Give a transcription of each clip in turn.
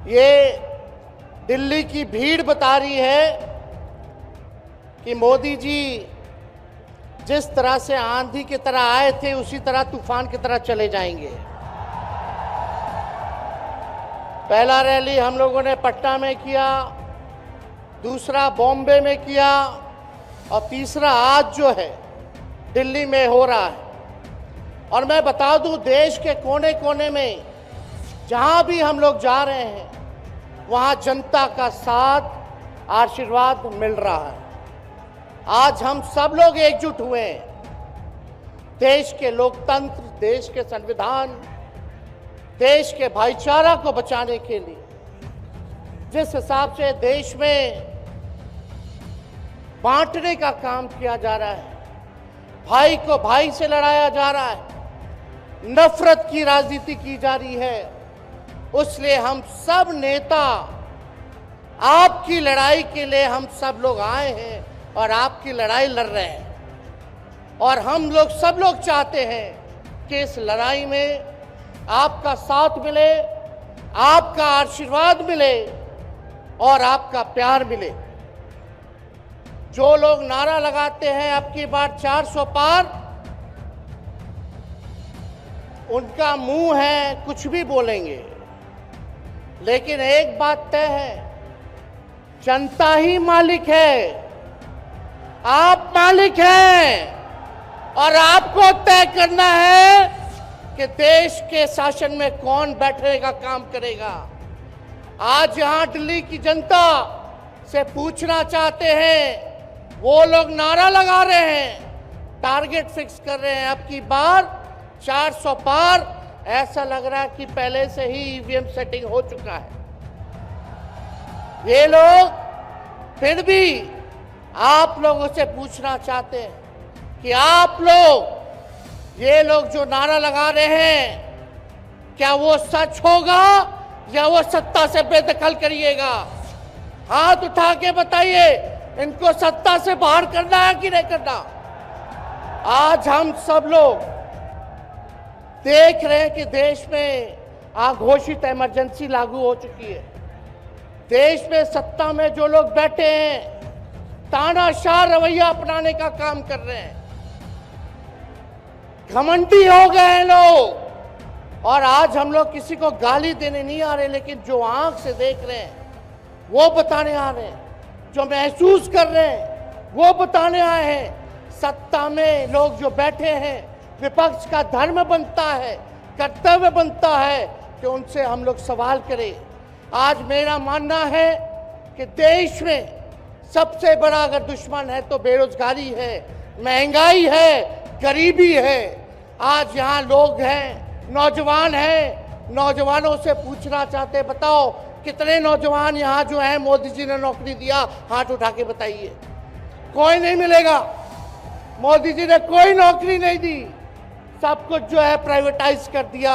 ये दिल्ली की भीड़ बता रही है कि मोदी जी जिस तरह से आंधी की तरह आए थे उसी तरह तूफान की तरह चले जाएंगे। पहला रैली हम लोगों ने पटना में किया, दूसरा बॉम्बे में किया और तीसरा आज जो है दिल्ली में हो रहा है। और मैं बता दूं, देश के कोने कोने में जहां भी हम लोग जा रहे हैं वहां जनता का साथ, आशीर्वाद मिल रहा है। आज हम सब लोग एकजुट हुए हैं देश के लोकतंत्र, देश के संविधान, देश के भाईचारा को बचाने के लिए। जिस हिसाब से देश में बांटने का काम किया जा रहा है, भाई को भाई से लड़ाया जा रहा है, नफरत की राजनीति की जा रही है, उसलिए हम सब नेता आपकी लड़ाई के लिए हम सब लोग आए हैं और आपकी लड़ाई लड़ रहे हैं। और हम लोग सब लोग चाहते हैं कि इस लड़ाई में आपका साथ मिले, आपका आशीर्वाद मिले और आपका प्यार मिले। जो लोग नारा लगाते हैं अब की बार 400 पार, उनका मुंह है कुछ भी बोलेंगे, लेकिन एक बात तय है, जनता ही मालिक है, आप मालिक हैं और आपको तय करना है कि देश के शासन में कौन बैठने का काम करेगा। आज यहां दिल्ली की जनता से पूछना चाहते हैं, वो लोग नारा लगा रहे हैं, टारगेट फिक्स कर रहे हैं अब की बार 400 पार। ऐसा लग रहा है कि पहले से ही ईवीएम सेटिंग हो चुका है। ये लोग फिर भी आप लोगों से पूछना चाहते हैं कि आप लोग, ये लोग जो नारा लगा रहे हैं, क्या वो सच होगा या वो सत्ता से बेदखल करिएगा? हाथ उठा के बताइए, इनको सत्ता से बाहर करना है कि नहीं करना? आज हम सब लोग देख रहे हैं कि देश में अघोषित इमरजेंसी लागू हो चुकी है। देश में सत्ता में जो लोग बैठे हैं तानाशाह रवैया अपनाने का काम कर रहे हैं, घमंडी हो गए हैं लोग। और आज हम लोग किसी को गाली देने नहीं आ रहे, लेकिन जो आंख से देख रहे हैं वो बताने आ रहे हैं, जो महसूस कर रहे हैं वो बताने आए हैं। सत्ता में लोग जो बैठे हैं, विपक्ष का धर्म बनता है, कर्तव्य बनता है कि उनसे हम लोग सवाल करें। आज मेरा मानना है कि देश में सबसे बड़ा अगर दुश्मन है तो बेरोजगारी है, महंगाई है, गरीबी है। आज यहाँ लोग हैं, नौजवान हैं, नौजवानों से पूछना चाहते, बताओ कितने नौजवान यहाँ जो हैं मोदी जी ने नौकरी दिया? हाथ उठा के बताइए। कोई नहीं मिलेगा। मोदी जी ने कोई नौकरी नहीं दी, सब कुछ जो है प्राइवेटाइज कर दिया।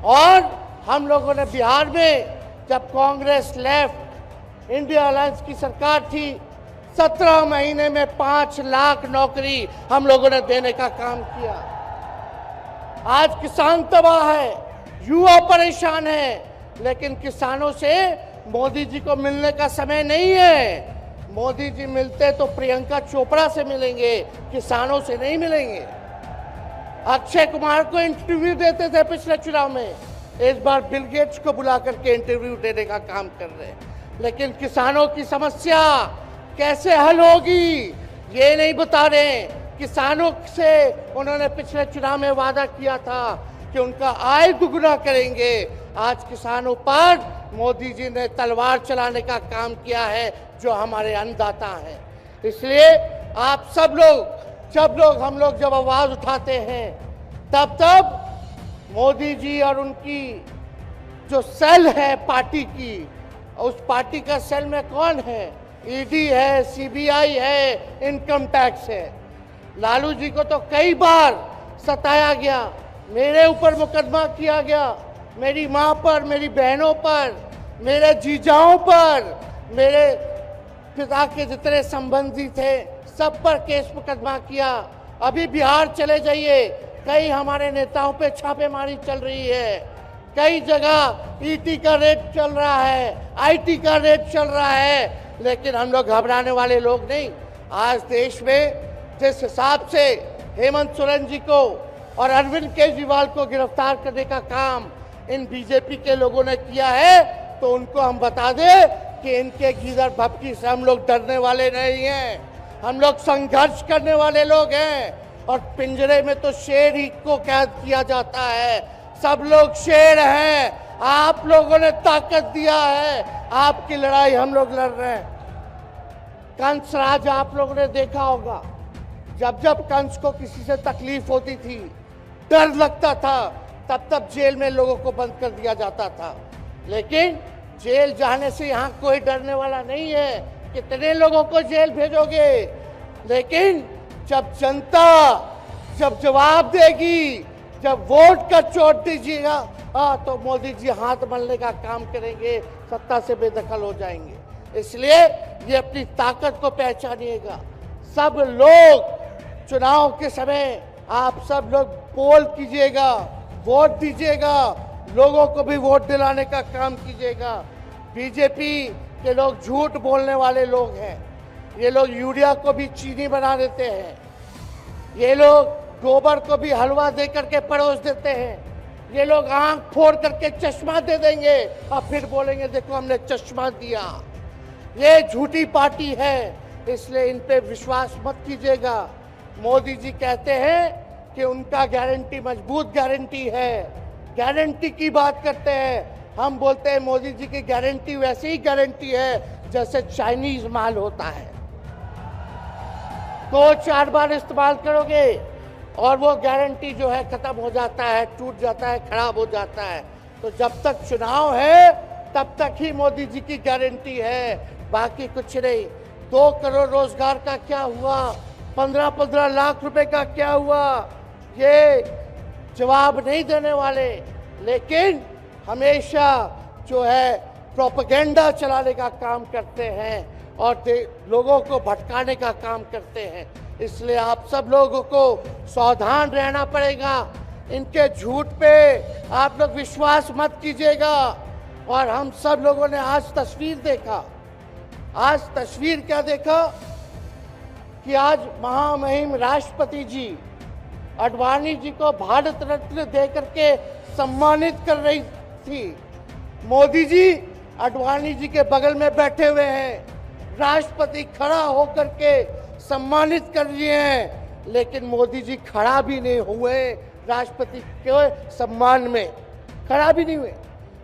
और हम लोगों ने बिहार में जब कांग्रेस लेफ्ट इंडिया अलायंस की सरकार थी, 17 महीने में 5 लाख नौकरी हम लोगों ने देने का काम किया। आज किसान तबाह है, युवा परेशान है, लेकिन किसानों से मोदी जी को मिलने का समय नहीं है। मोदी जी मिलते तो प्रियंका चोपड़ा से मिलेंगे, किसानों से नहीं मिलेंगे। अक्षय कुमार को इंटरव्यू देते थे पिछले चुनाव में, इस बार बिल गेट्स को बुला करके इंटरव्यू देने का काम कर रहे हैं। लेकिन किसानों की समस्या कैसे हल होगी ये नहीं बता रहे। किसानों से उन्होंने पिछले चुनाव में वादा किया था कि उनका आय दुगुना करेंगे। आज किसानों पर मोदी जी ने तलवार चलाने का काम किया है, जो हमारे अन्नदाता हैं। इसलिए आप सब लोग, हम लोग जब आवाज उठाते हैं, तब मोदी जी और उनकी जो सेल है पार्टी की, उस पार्टी का सेल में कौन है? ईडी है, सीबीआई है, इनकम टैक्स है। लालू जी को तो कई बार सताया गया, मेरे ऊपर मुकदमा किया गया, मेरी माँ पर, मेरी बहनों पर, मेरे जीजाओं पर, मेरे पिता के जितने संबंधी थे सब पर केस मुकदमा किया। अभी बिहार चले जाइए, कई हमारे नेताओं पे छापेमारी चल रही है, कई जगह ईटी का रेट चल रहा है, आईटी का रेट चल रहा है, लेकिन हम लोग घबराने वाले लोग नहीं। आज देश में जिस हिसाब से हेमंत सोरेन जी को और अरविंद केजरीवाल को गिरफ्तार करने का काम इन बीजेपी के लोगों ने किया है, तो उनको हम बता दें कि इनके गीदड़ भपकी से हम लोग डरने वाले नहीं हैं। हम लोग संघर्ष करने वाले लोग हैं। और पिंजरे में तो शेर ही को कैद किया जाता है। सब लोग शेर हैं। आप लोगों ने ताकत दिया है, आपकी लड़ाई हम लोग लड़ रहे हैं। कंस राज आप लोगों ने देखा होगा, जब जब कंस को किसी से तकलीफ होती थी, डर लगता था, तब तब जेल में लोगों को बंद कर दिया जाता था। लेकिन जेल जाने से यहाँ कोई डरने वाला नहीं है। कितने लोगों को जेल भेजोगे? लेकिन जब जनता जब जवाब देगी, जब वोट का चोट दीजिएगा, तो मोदी जी हाथ मलने का काम करेंगे, सत्ता से बेदखल हो जाएंगे। इसलिए ये अपनी ताकत को पहचानिएगा। सब लोग चुनाव के समय आप सब लोग पोल कीजिएगा, वोट दीजिएगा, लोगों को भी वोट दिलाने का काम कीजिएगा। बीजेपी के लोग झूठ बोलने वाले लोग हैं। ये लोग यूरिया को भी चीनी बना देते हैं। ये लोग गोबर को भी हलवा दे करके परोस देते हैं। ये लोग आंख फोड़ करके चश्मा दे देंगे और फिर बोलेंगे देखो हमने चश्मा दिया। ये झूठी पार्टी है, इसलिए इन पे विश्वास मत कीजिएगा। मोदी जी कहते हैं कि उनका गारंटी मजबूत गारंटी है, गारंटी की बात करते हैं। हम बोलते हैं मोदी जी की गारंटी वैसी ही गारंटी है जैसे चाइनीज माल होता है। 2-4 बार इस्तेमाल करोगे और वो गारंटी जो है खत्म हो जाता है, टूट जाता है, खराब हो जाता है। तो जब तक चुनाव है तब तक ही मोदी जी की गारंटी है, बाकी कुछ नहीं। 2 करोड़ रोजगार का क्या हुआ? 15-15 लाख रुपए का क्या हुआ? ये जवाब नहीं देने वाले, लेकिन हमेशा जो है प्रोपेगेंडा चलाने का काम करते हैं और लोगों को भटकाने का काम करते हैं। इसलिए आप सब लोगों को सावधान रहना पड़ेगा। इनके झूठ पे आप लोग विश्वास मत कीजिएगा। और हम सब लोगों ने आज तस्वीर देखा। आज तस्वीर क्या देखा कि आज महामहिम राष्ट्रपति जी आडवाणी जी को भारत रत्न देकर के सम्मानित कर रही थी। मोदी जी आडवाणी जी के बगल में बैठे हुए हैं, राष्ट्रपति खड़ा होकर के सम्मानित कर रहे हैं, लेकिन मोदी जी खड़ा भी नहीं हुए राष्ट्रपति के सम्मान में, खड़ा भी नहीं हुए।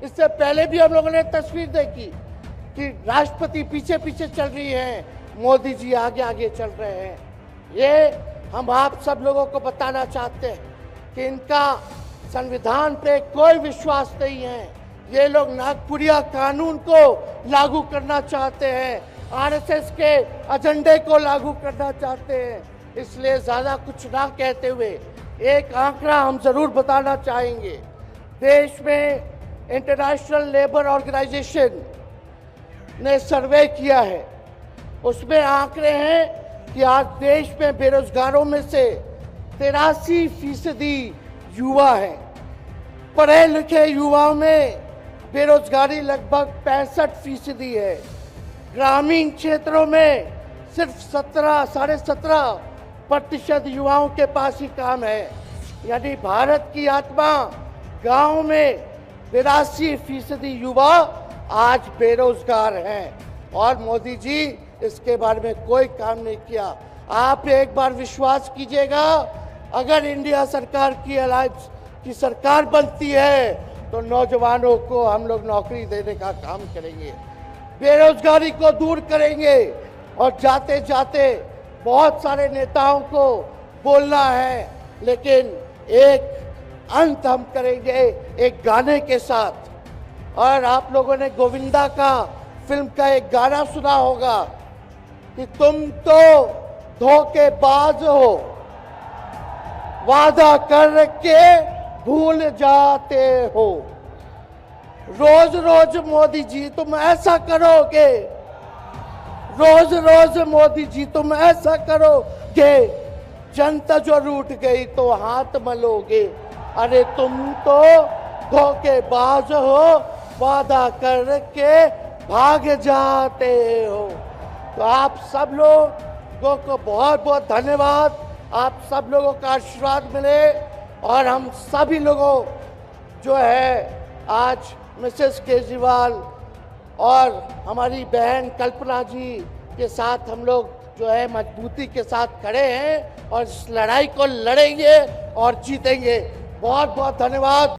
इससे पहले भी हम लोगों ने तस्वीर देखी कि राष्ट्रपति पीछे पीछे चल रही हैं, मोदी जी आगे आगे चल रहे हैं। ये हम आप सब लोगों को बताना चाहते हैं कि इनका संविधान पे कोई विश्वास नहीं है। ये लोग नागपुरिया कानून को लागू करना चाहते हैं, आरएसएस के एजेंडे को लागू करना चाहते हैं। इसलिए ज़्यादा कुछ ना कहते हुए एक आंकड़ा हम ज़रूर बताना चाहेंगे। देश में इंटरनेशनल लेबर ऑर्गेनाइजेशन ने सर्वे किया है, उसमें आंकड़े हैं कि आज देश में बेरोजगारों में से 83% युवा हैं। पढ़े लिखे युवाओं में बेरोजगारी लगभग 65% है। ग्रामीण क्षेत्रों में सिर्फ 17.5% युवाओं के पास ही काम है। यानी भारत की आत्मा गांव में 82% युवा आज बेरोजगार हैं और मोदी जी इसके बारे में कोई काम नहीं किया। आप एक बार विश्वास कीजिएगा, अगर इंडिया सरकार की अलायंस की सरकार बनती है तो नौजवानों को हम लोग नौकरी देने का काम करेंगे, बेरोजगारी को दूर करेंगे। और जाते जाते बहुत सारे नेताओं को बोलना है, लेकिन एक अंत हम करेंगे एक गाने के साथ। और आप लोगों ने गोविंदा का फिल्म का एक गाना सुना होगा कि तुम तो धोखेबाज हो, वादा कर के भूल जाते हो। रोज रोज मोदी जी तुम ऐसा करोगे, रोज रोज मोदी जी तुम ऐसा करोगे, जनता जो रूठ गई तो हाथ मलोगे। अरे तुम तो धोखेबाज हो, वादा करके भाग जाते हो। तो आप सब लोगों को बहुत बहुत धन्यवाद। आप सब लोगों का आशीर्वाद मिले और हम सभी लोगों जो है आज मिसेस केजरीवाल और हमारी बहन कल्पना जी के साथ हम लोग जो है मजबूती के साथ खड़े हैं और इस लड़ाई को लड़ेंगे और जीतेंगे। बहुत बहुत धन्यवाद।